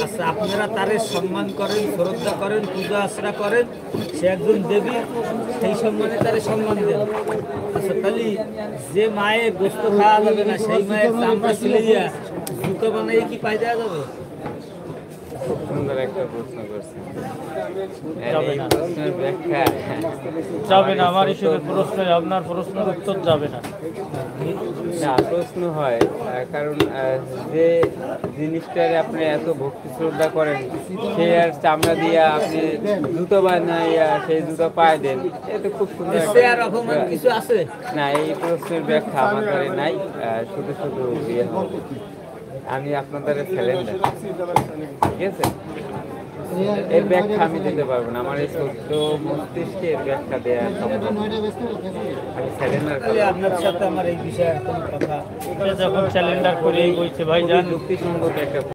আচ্ছা, আপনারা তারে সম্মান করেন, শ্রদ্ধা করেন, পূজা আশ্রা করেন, সে একজন দেবী, সেই সম্মানে তারে সম্মান দেন। আচ্ছা, তাহলে যে মায়ের গোস্ত খাওয়া যাবে না, সেই মায়ের চামড়া ছিলে দিয়া জুতো বানাই কি পাই দেওয়া যাবে? খুব সুন্দর একটা প্রশ্ন করছেন। যাবে এই না। প্রশ্নের ব্যাখ্যা যাবে না, আমার হিসেবে প্রশ্ন, আপনার প্রশ্নের উত্তর যাবে না। না, প্রশ্ন হয় কারণ যে জিনিসটার আপনি এত ভক্তি শ্রদ্ধা করেন, সে আর চামড়া দিয়ে আপনি জুতো বানাইয়া সেই জুতো পায়ে দেন, এটা খুব সুন্দর একটা সে আর অপমান কিছু আছে? না, এই প্রশ্নের ব্যাখ্যা আমার দ্বারা নাই। শুধু শুধু ইয়ে হবে। আমি আপনাদের স্যালেন্ডার, ঠিক আছে? এর ব্যাখ্যা আমি দিতে পারবো না, আমার এই ছোট্ট মস্তিষ্কে এর ব্যাখ্যা দেওয়া সম্ভব না। আমি স্যালেন্ডার তাহলে আপনার সাথে আমার এই বিষয়ে কোনো কথা যখন স্যালেন্ডার করে বইছে ভাই যান যুক্তিসঙ্গত একটা